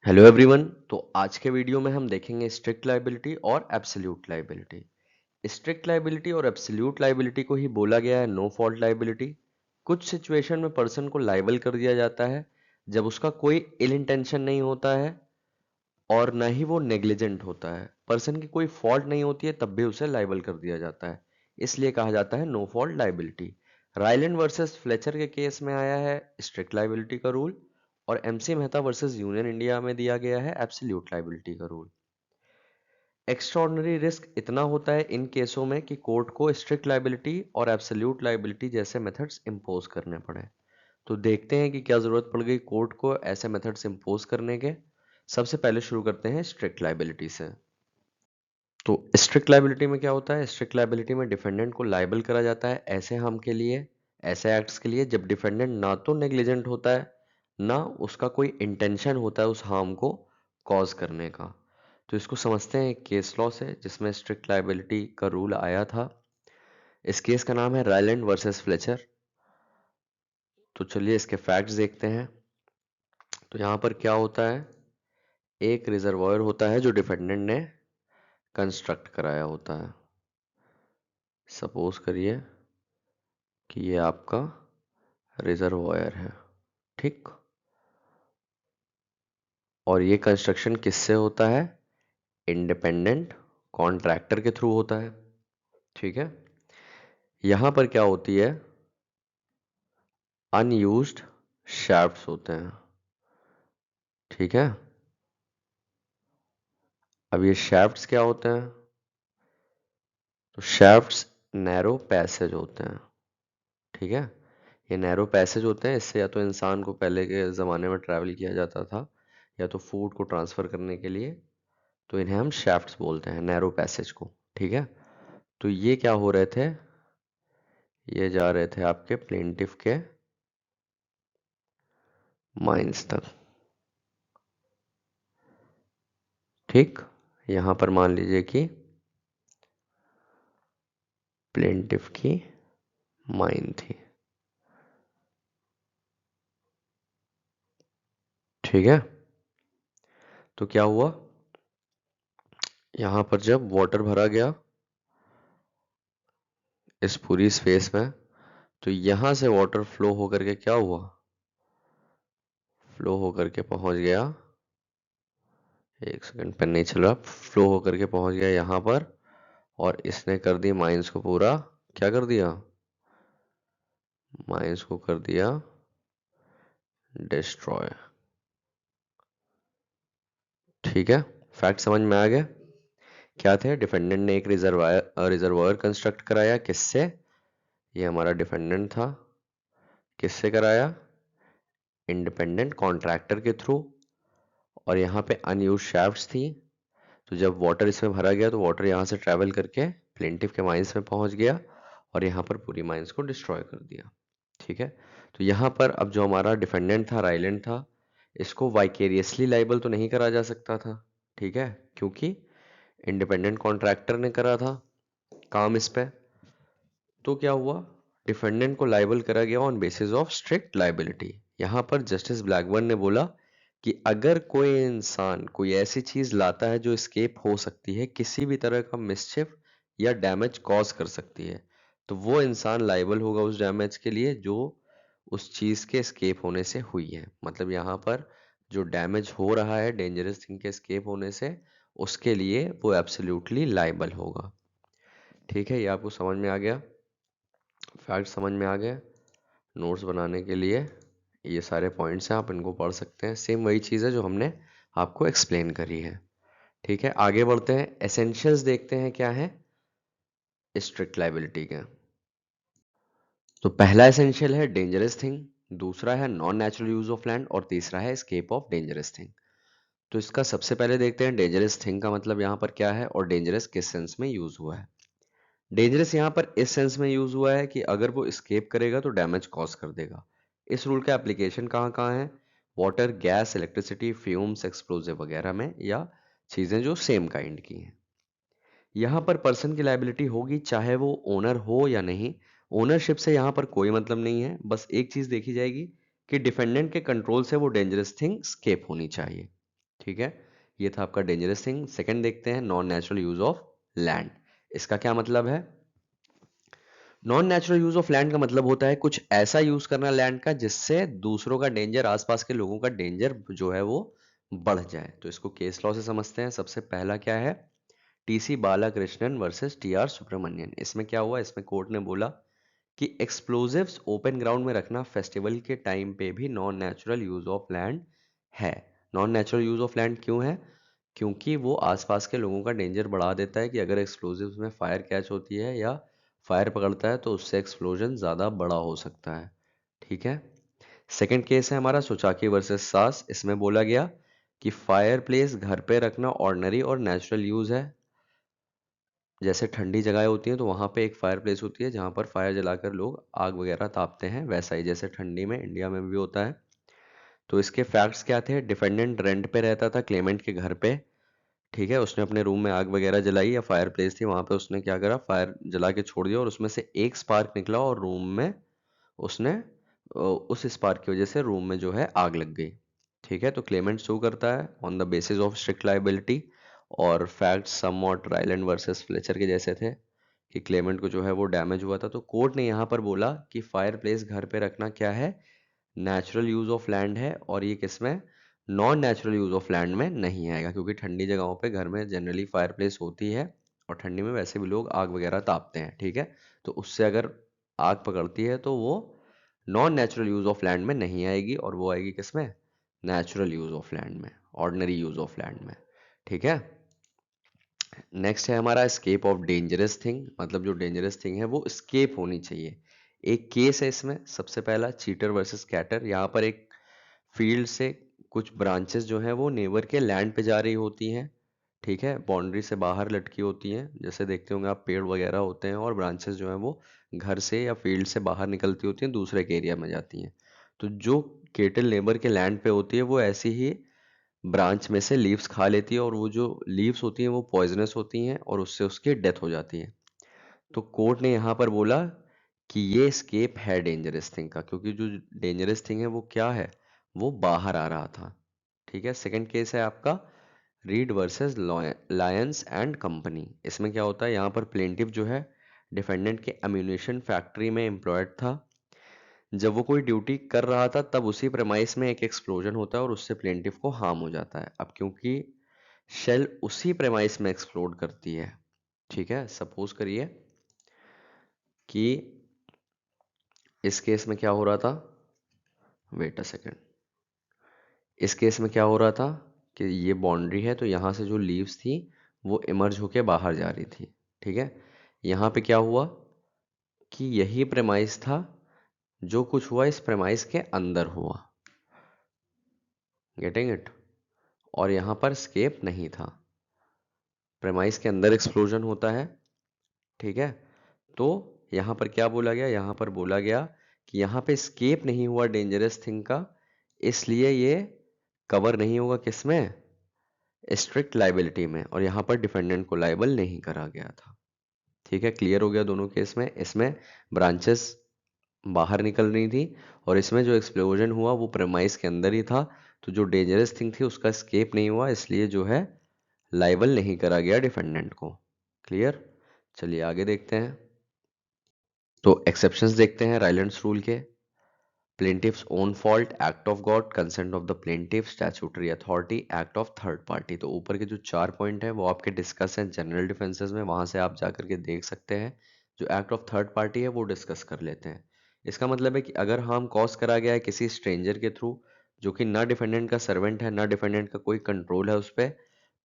Hello everyone. तो आज के वीडियो में हम देखेंगे स्ट्रिक्ट लायबिलिटी और एब्सोल्यूट लायबिलिटी। स्ट्रिक्ट लायबिलिटी और एब्सोल्यूट लायबिलिटी को ही बोला गया है नो फॉल्ट लायबिलिटी। कुछ सिचुएशन में पर्सन को लायबल कर दिया जाता है जब उसका कोई इल इंटेंशन नहीं होता है और ना ही वो नेग्लिजेंट होता है। पर्सन की कोई फॉल्ट नहीं होती है तब भी उसे लायबल कर दिया जाता है, इसलिए कहा जाता है no fault liability. Rylands versus Fletcher के केस में आया है स्ट्रिक्ट लायबिलिटी का रूल, और MC Mehta versus union India में दिया गया है एब्सोल्यूट लायबिलिटी का रूल। एक्स्ट्राऑर्डिनरी रिस्क इतना होता है इन केसों में कि कोर्ट को स्ट्रिक्ट लायबिलिटी और एब्सोल्यूट लायबिलिटी जैसे मेथड्स इंपोज करने पड़े। तो देखते हैं कि क्या जरूरत पड़ गई कोर्ट को ऐसे मेथड्स इंपोज करने के। सबसे पहले शुरू करते हैं स्ट्रिक्ट लायबिलिटी से। तो स्ट्रिक्ट लायबिलिटी में क्या होता है? स्ट्रिक्ट लायबिलिटी में डिफेंडेंट को लायबल करा जाता है ऐसे हार्म के लिए, ऐसे एक्ट्स के लिए जब डिफेंडेंट ना तो नेग्लिजेंट होता है ना उसका कोई इंटेंशन होता है उस हार्म को कॉज करने का। तो इसको समझते हैं एक केस लॉ से जिसमें स्ट्रिक्ट लायबिलिटी का रूल आया था। इस केस का नाम है रायलैंड वर्सेस फ्लेचर। तो चलिए इसके फैक्ट्स देखते हैं। तो यहाँ पर क्या होता है, एक रिजर्वायर होता है जो डिफेंडेंट ने कंस्ट्रक्ट कराया होता है। सपोज करिए कि ये आपका रिजर्वायर है, ठीक। और ये कंस्ट्रक्शन किससे होता है? इंडिपेंडेंट कॉन्ट्रैक्टर के थ्रू होता है, ठीक है। यहां पर क्या होती है, अनयूज्ड शैफ्ट्स होते हैं, ठीक है। अब ये शैफ्ट्स क्या होते हैं? तो शैफ्ट्स नैरो पैसेज होते हैं, ठीक है। ये नैरो पैसेज होते हैं, इससे या तो इंसान को पहले के ज़माने में ट्रैवल किया जाता था या तो फूड को ट्रांसफ़र करने के लिए। तो इन्हें हम शैफ्ट्स बोलते हैं, नैरो पैसेज को, ठीक है। तो ये क्या हो रहे थे, ये जा रहे थे आपके प्लेंटिफ के माइंस तक, ठीक। यहां पर मान लीजिए कि प्लेंटिफ की माइन थी, ठीक है। तो क्या हुआ, यहां पर जब वाटर भरा गया इस पूरी स्पेस में, तो यहां से वाटर फ्लो होकर के क्या हुआ, फ्लो होकर के पहुंच गया, एक सेकंड पेन नहीं चल रहा, फ्लो होकर के पहुंच गया यहां पर, और इसने कर दी माइंस को पूरा, क्या कर दिया, माइंस को कर दिया डिस्ट्रॉय, ठीक है। फैक्ट समझ में आ गया। क्या थे, डिफेंडेंट ने एक रिजर्वायर कंस्ट्रक्ट कराया, किससे? ये हमारा डिफेंडेंट था, किससे कराया? इंडिपेंडेंट कॉन्ट्रैक्टर के थ्रू। और यहाँ पे अनयूज शैफ्ट्स थी, तो जब वाटर इसमें भरा गया तो वाटर यहाँ से ट्रैवल करके प्लेंटिफ के माइंस में पहुंच गया और यहाँ पर पूरी माइंस को डिस्ट्रॉय कर दिया, ठीक है। तो यहाँ पर अब जो हमारा डिफेंडेंट था, राइलेंड था, इसको वाइकेरियसली लाइबल तो नहीं करा जा सकता था, ठीक है, क्योंकि इंडिपेंडेंट कॉन्ट्रैक्टर ने करा था काम इस पे। तो क्या हुआ, डिफेंडेंट को लाइबल करा गया on basis of strict liability. यहां पर जस्टिस ब्लैकबर्न ने बोला कि अगर कोई इंसान कोई ऐसी चीज लाता है जो एस्केप हो सकती है, किसी भी तरह का मिसचिफ या डैमेज कॉज कर सकती है, तो वो इंसान लाइबल होगा उस डैमेज के लिए जो उस चीज के एस्केप होने से हुई है। मतलब यहाँ पर जो डैमेज हो रहा है डेंजरस थिंग के एस्केप होने से, उसके लिए वो एब्सोल्युटली लाइबल होगा, ठीक है। ये आपको समझ में आ गया, फैक्ट समझ में आ गया। नोट्स बनाने के लिए ये सारे पॉइंट्स हैं, आप इनको पढ़ सकते हैं। सेम वही चीज़ है जो हमने आपको एक्सप्लेन करी है, ठीक है। आगे बढ़ते हैं, एसेंशियल्स देखते हैं क्या है स्ट्रिक्ट लाइबिलिटी के। तो पहला एसेंशियल है डेंजरस थिंग, दूसरा है non natural use of land, और तीसरा है एस्केप ऑफ डेंजरस थिंग। तो इसका सबसे पहले देखते हैं डेंजरस थिंग का मतलब यहाँ पर क्या है और डेंजरस किस सेंस में यूज हुआ है। डेंजरस यहाँ पर इस सेंस में यूज हुआ है कि अगर वो स्केप करेगा तो डैमेज कॉज कर देगा। इस रूल का एप्लीकेशन कहाँ कहाँ है? Water, gas, electricity, fumes, explosive वगैरह में, या चीजें जो सेम काइंड की हैं। यहाँ पर पर्सन की लायबिलिटी होगी चाहे वो ओनर हो या नहीं। ओनरशिप से यहाँ पर कोई मतलब नहीं है, बस एक चीज देखी जाएगी कि डिफेंडेंट के कंट्रोल से वो डेंजरस थिंग स्केप होनी चाहिए, ठीक है, ये था आपका डेंजरस थिंग। सेकंड देखते हैं non natural use of land. इसका क्या मतलब है? Non natural use of land का मतलब होता है कुछ ऐसा यूज करना लैंड का जिससे दूसरों का डेंजर, आसपास के लोगों का डेंजर जो है वो बढ़ जाए। तो इसको केस लॉ से समझते हैं। सबसे पहला क्या है? TC Balakrishnan versus TR Subramanian. इसमें क्या हुआ? इसमें कोर्ट ने बोला कि एक्सप्लोजिव्स ओपन ग्राउंड में रखना फेस्टिवल के टाइम पे भी non natural use of land है। Non natural use of land क्यों है? क्योंकि वो आसपास के लोगों का डेंजर बढ़ा देता है कि अगर एक्सप्लोजिव्स में फायर कैच होती है या फायर पकड़ता है तो उससे एक्सप्लोजन ज़्यादा बड़ा हो सकता है। ठीक है। सेकंड केस है हमारा सोचाकी वर्सेस सास। इसमें बोला गया कि फायर प्लेस घर पे रखना ऑर्डिनरी और नेचुरल यूज है। जैसे ठंडी जगह होती हैं तो वहाँ पे एक फायर प्लेस होती है जहाँ पर फायर जलाकर लोग आग वगैरह तापते हैं, वैसा ही जैसे ठंडी में इंडिया में भी होता है। तो इसके फैक्ट्स क्या थे? डिफेंडेंट रेंट पे रहता था क्लेमेंट के घर पे। ठीक है, उसने अपने रूम में आग वगैरह जलाई या फायर प्लेस थी वहां पे, उसने क्या करा, फायर जला के छोड़ दिया और उसमें से एक स्पार्क निकला और रूम में उसने उस स्पार्क की वजह से रूम में जो है आग लग गई। ठीक है, तो क्लेमेंट सू करता है on the basis of strict liability. और fact somewhat Ryland versus Fletcher के जैसे थे कि क्लेमेंट को जो है वो डैमेज हुआ था। तो कोर्ट ने यहाँ पर बोला कि फायर प्लेस घर पे रखना क्या है? नेचुरल यूज ऑफ लैंड है, और ये किसमें? Non natural use of land में नहीं आएगा, क्योंकि ठंडी जगहों पे घर में जनरली फायर प्लेस होती है और ठंडी में वैसे भी लोग आग वगैरह तापते हैं। ठीक है, तो उससे अगर आग पकड़ती है तो वो non natural use of land में नहीं आएगी, और वो आएगी किसमें? नेचुरल यूज ऑफ लैंड में, ऑर्डिनरी यूज ऑफ लैंड में। ठीक है। नेक्स्ट है हमारा स्केप ऑफ डेंजरस थिंग। मतलब जो डेंजरस थिंग है वो स्केप होनी चाहिए। एक केस है इसमें, सबसे पहला चीटर वर्सेस कैटर। यहाँ पर एक फील्ड से कुछ ब्रांचेस जो हैं वो नेबर के लैंड पे जा रही होती हैं। ठीक है, बाउंड्री से बाहर लटकी होती हैं, जैसे देखते होंगे आप पेड़ वगैरह होते हैं, और ब्रांचेस जो हैं वो घर से या फील्ड से बाहर निकलती होती हैं, दूसरे के एरिया में जाती हैं। तो जो केटल नेबर के लैंड पे होती है वो ऐसी ही ब्रांच में से लीव्स खा लेती है, और वो जो लीव्स होती हैं वो पॉइजनस होती हैं और उससे उसकी डेथ हो जाती है। तो कोर्ट ने यहाँ पर बोला कि ये स्केप है डेंजरस थिंग का, क्योंकि जो डेंजरस थिंग है वो क्या है? वो बाहर आ रहा था। ठीक है। सेकंड केस है आपका read versus Lions and company. इसमें क्या होता है? यहाँ पर प्लेंटिफ जो है डिफेंडेंट के एम्यूनेशन फैक्ट्री में एम्प्लॉयड था। जब वो कोई ड्यूटी कर रहा था तब उसी प्रेमाइस में एक एक्सप्लोजन होता है और उससे प्लेंटिफ को हार्म हो जाता है। अब क्योंकि शेल उसी प्रेमाइस में एक्सप्लोड करती है, ठीक है, सपोज करिए कि इस केस में क्या हो रहा था? Wait a second. इस केस में क्या हो रहा था कि ये बाउंड्री है, तो यहाँ से जो लीव्स थी वो इमर्ज होके बाहर जा रही थी। ठीक है, यहाँ पे क्या हुआ कि यही प्रेमाइस था, जो कुछ हुआ इस प्रेमाइस के अंदर हुआ। Getting it? और यहाँ पर स्केप नहीं था, प्रेमाइस के अंदर एक्सप्लोजन होता है। ठीक है, तो यहाँ पर क्या बोला गया? यहाँ पर बोला गया कि यहाँ पे स्केप नहीं हुआ डेंजरस थिंग का, इसलिए ये कवर नहीं होगा किसमें? स्ट्रिक्ट लाइबिलिटी में, और यहाँ पर डिफेंडेंट को लाइबल नहीं करा गया था। ठीक है, क्लियर हो गया दोनों केस में। इसमें ब्रांचेस बाहर निकल रही थी और इसमें जो एक्सप्लोजन हुआ वो प्रेमाइस के अंदर ही था। तो जो डेंजरस थिंग थी उसका स्केप नहीं हुआ, इसलिए जो है लाइबल नहीं करा गया डिफेंडेंट को। क्लियर? चलिए आगे देखते हैं। तो एक्सेप्शंस देखते हैं राइलेंड्स रूल के। Plaintiff's own fault, act of God, consent of the plaintiff, statutory authority, act of third party. तो ऊपर के जो 4 पॉइंट है वो आपके डिस्कस हैं जनरल डिफेंसेस में, वहां से आप जाकर के देख सकते हैं। जो एक्ट ऑफ थर्ड पार्टी है वो डिस्कस कर लेते हैं। इसका मतलब है कि अगर हार्म कॉज करा गया है किसी स्ट्रेंजर के थ्रू, जो कि ना डिफेंडेंट का सर्वेंट है ना डिफेंडेंट का कोई कंट्रोल है उस पर,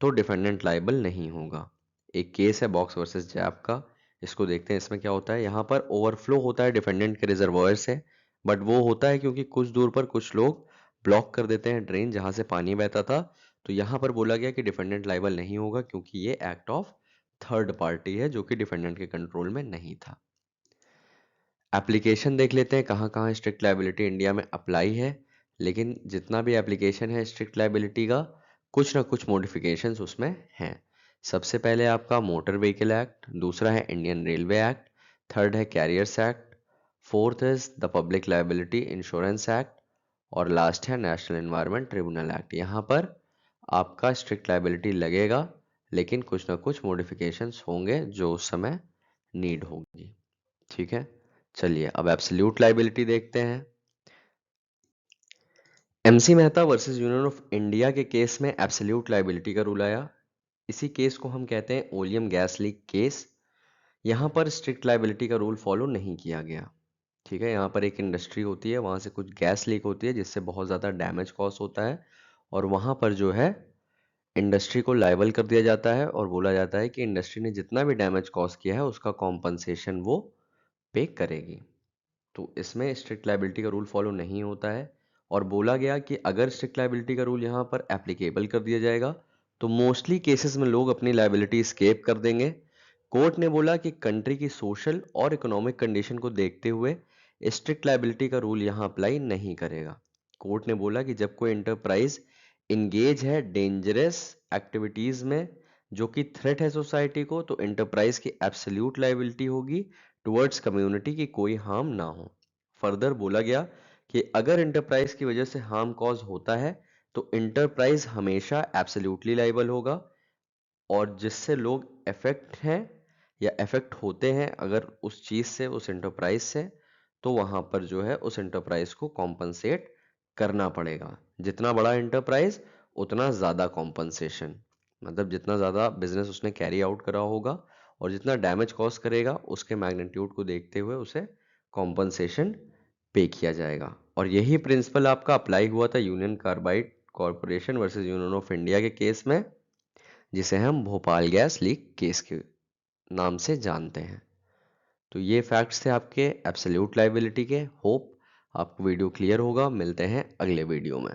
तो डिफेंडेंट लाइबल नहीं होगा। एक केस है बॉक्स वर्सेस जैप का, इसको देखते हैं। इसमें क्या होता है? यहाँ पर ओवरफ्लो होता है डिफेंडेंट के रिजर्वॉयर से, बट वो होता है क्योंकि कुछ दूर पर कुछ लोग ब्लॉक कर देते हैं ड्रेन जहां से पानी बहता था। तो यहां पर बोला गया कि डिफेंडेंट लाइबल नहीं होगा, क्योंकि ये एक्ट ऑफ थर्ड पार्टी है जो कि डिफेंडेंट के कंट्रोल में नहीं था। एप्लीकेशन देख लेते हैं कहाँ कहाँ स्ट्रिक्ट लाइबिलिटी इंडिया में अप्लाई है। लेकिन जितना भी एप्लीकेशन है स्ट्रिक्ट लाइबिलिटी का, कुछ ना कुछ मॉडिफिकेशंस उसमें हैं। सबसे पहले आपका मोटर व्हीकल एक्ट, दूसरा है इंडियन रेलवे एक्ट, थर्ड है carriers act, fourth is the public liability insurance act, और लास्ट है नेशनल एनवायरनमेंट ट्रिब्यूनल एक्ट। यहाँ पर आपका स्ट्रिक्ट लायबिलिटी लगेगा, लेकिन कुछ ना कुछ मॉडिफिकेशंस होंगे जो उस समय नीड होगी। ठीक है, चलिए अब एब्सोल्यूट लायबिलिटी देखते हैं। MC Mehta versus union of India के केस में एब्सोल्यूट लायबिलिटी का रूल आया। इसी केस को हम कहते हैं ओलियम गैस लीक केस। यहाँ पर स्ट्रिक्ट लायबिलिटी का रूल फॉलो नहीं किया गया। ठीक है, यहाँ पर एक इंडस्ट्री होती है, वहाँ से कुछ गैस लीक होती है जिससे बहुत ज़्यादा डैमेज कॉज होता है, और वहाँ पर जो है इंडस्ट्री को लायबल कर दिया जाता है और बोला जाता है कि इंडस्ट्री ने जितना भी डैमेज कॉज किया है उसका कॉम्पनसेशन वो पे करेगी। तो इसमें स्ट्रिक्ट लायबिलिटी का रूल फॉलो नहीं होता है, और बोला गया कि अगर स्ट्रिक्ट लायबिलिटी का रूल यहाँ पर एप्लीकेबल कर दिया जाएगा तो मोस्टली केसेस में लोग अपनी लायबिलिटी स्केप कर देंगे। कोर्ट ने बोला कि कंट्री की सोशल और इकोनॉमिक कंडीशन को देखते हुए स्ट्रिक्ट लायबिलिटी का रूल यहाँ अप्लाई नहीं करेगा। कोर्ट ने बोला कि जब कोई एंटरप्राइज इंगेज है डेंजरस एक्टिविटीज में जो कि थ्रेट है सोसाइटी को, तो एंटरप्राइज की एब्सोल्यूट लायबिलिटी होगी टुवर्ड्स कम्युनिटी की कोई हार्म ना हो। फर्दर बोला गया कि अगर एंटरप्राइज की वजह से हार्म कॉज होता है तो एंटरप्राइज हमेशा एब्सोल्युटली लायबल होगा, और जिससे लोग इफेक्ट हैं या इफेक्ट होते हैं अगर उस चीज से, उस एंटरप्राइज से, तो वहां पर जो है उस एंटरप्राइज को कॉम्पनसेट करना पड़ेगा। जितना बड़ा एंटरप्राइज उतना ज्यादा कॉम्पनसेशन, मतलब जितना ज्यादा बिजनेस उसने कैरी आउट करा होगा और जितना डैमेज कॉज करेगा उसके मैग्नीट्यूड को देखते हुए उसे कॉम्पनसेशन पे किया जाएगा। और यही प्रिंसिपल आपका अप्लाई हुआ था union carbide corporation versus union of India के केस में, जिसे हम भोपाल गैस लीक केस के नाम से जानते हैं। तो ये फैक्ट्स थे आपके एब्सोल्यूट लायबिलिटी के। होप आपको वीडियो क्लियर होगा। मिलते हैं अगले वीडियो में।